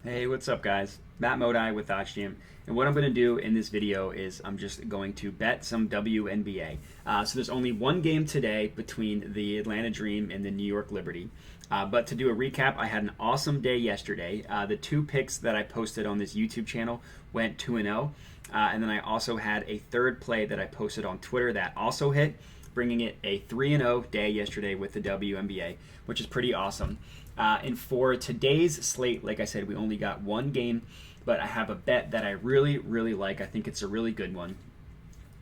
Hey, what's up, guys? Matt Modi with OddsJam, and what I'm going to do in this video is I'm just going to bet some WNBA. So there's only one game today between the Atlanta Dream and the New York Liberty. But to do a recap, I had an awesome day yesterday. The two picks that I posted on this YouTube channel went 2-0, and then I also had a third play that I posted on Twitter that also hit, bringing it a 3-0 day yesterday with the WNBA, which is pretty awesome. And for today's slate, like I said, we only got one game, but I have a bet that I really, really like. I think it's a really good one.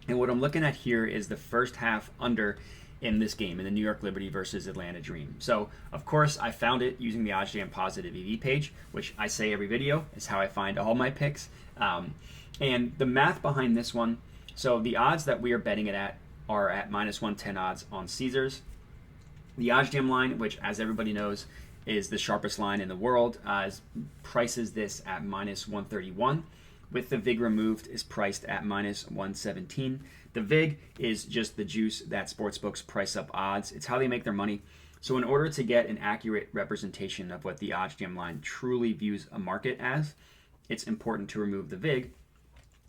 And what I'm looking at here is the first half under in this game, in the New York Liberty versus Atlanta Dream. So, of course, I found it using the OddsJam Positive EV page, which I say every video is how I find all my picks. And the math behind this one, so the odds that we are betting it at are at minus 110 odds on Caesars. The OddsJam line, which, as everybody knows, is the sharpest line in the world, prices this at minus 131. With the VIG removed, is priced at minus 117. The VIG is just the juice that sportsbooks price up odds. It's how they make their money. So in order to get an accurate representation of what the OddsJam line truly views a market as, it's important to remove the VIG,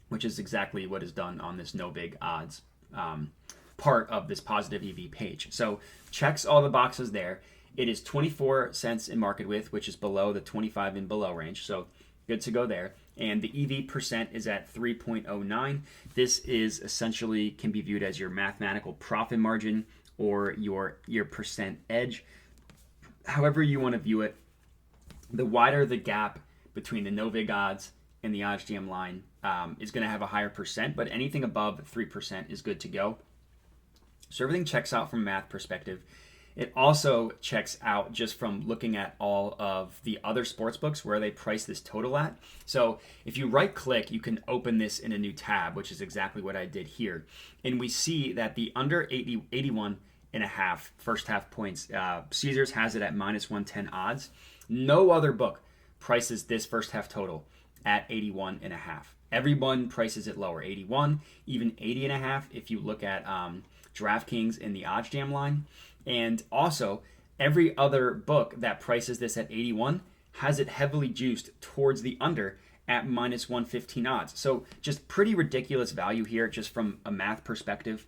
which is exactly what is done on this no VIG odds part of this positive EV page. So checks all the boxes there. It is 24 cents in market width, which is below the 25 and below range. So good to go there. And the EV percent is at 3.09. This is essentially can be viewed as your mathematical profit margin or your percent edge. However you want to view it, the wider the gap between the no VIG odds and the OddsJam line is going to have a higher percent, but anything above 3% is good to go. So everything checks out from a math perspective. It also checks out just from looking at all of the other sports books where they price this total at. So if you right click, you can open this in a new tab, which is exactly what I did here. And we see that the under 81 and a half first half points, Caesars has it at minus 110 odds. No other book prices this first half total at 81 and a half. Everyone prices it lower, 81, even 80 and a half if you look at DraftKings in the OddsJam line. And also, every other book that prices this at 81 has it heavily juiced towards the under at minus 115 odds. So just pretty ridiculous value here just from a math perspective.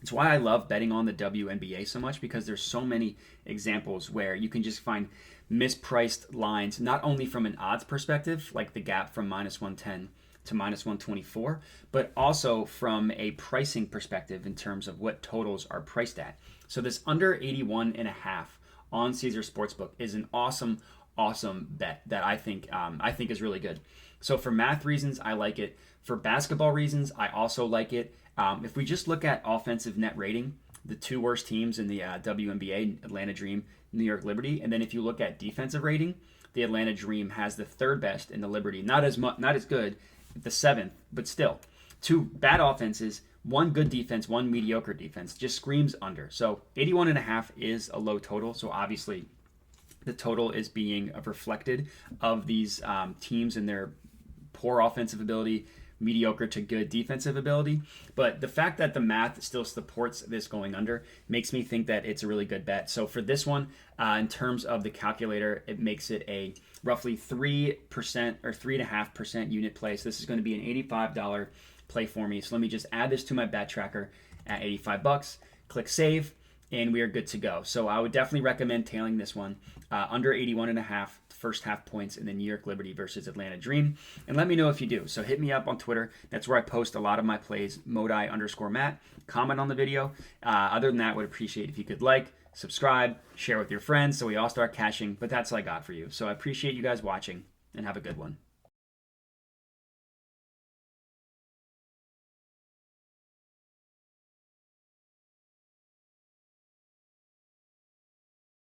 It's why I love betting on the WNBA so much, because there's so many examples where you can just find mispriced lines, not only from an odds perspective, like the gap from minus 110 to minus 124, but also from a pricing perspective in terms of what totals are priced at. So this under 81 and a half on Caesar Sportsbook is an awesome bet that I think is really good. So for math reasons, I like it. For basketball reasons, I also like it. If we just look at offensive net rating, the two worst teams in the WNBA, Atlanta Dream, New York Liberty, and then if you look at defensive rating, the Atlanta Dream has the third best in the Liberty. Not as good, the seventh, but still. Two bad offenses, one good defense, one mediocre defense, just screams under. So 81 and a half is a low total. So obviously the total is being reflected of these teams and their poor offensive ability, mediocre to good defensive ability. But the fact that the math still supports this going under makes me think that it's a really good bet. So for this one, in terms of the calculator, it makes it a roughly 3% or 3.5% unit play. So this is going to be an $85 play for me. So let me just add this to my bet tracker at 85 bucks, click save, and we are good to go. So I would definitely recommend tailing this one under 81 and a half first half points in the New York Liberty versus Atlanta Dream. And let me know if you do. So hit me up on Twitter. That's where I post a lot of my plays, Modi_Matt. Comment on the video. Other than that, would appreciate if you could like, subscribe, share with your friends so we all start cashing. But that's all I got for you. So I appreciate you guys watching, and have a good one.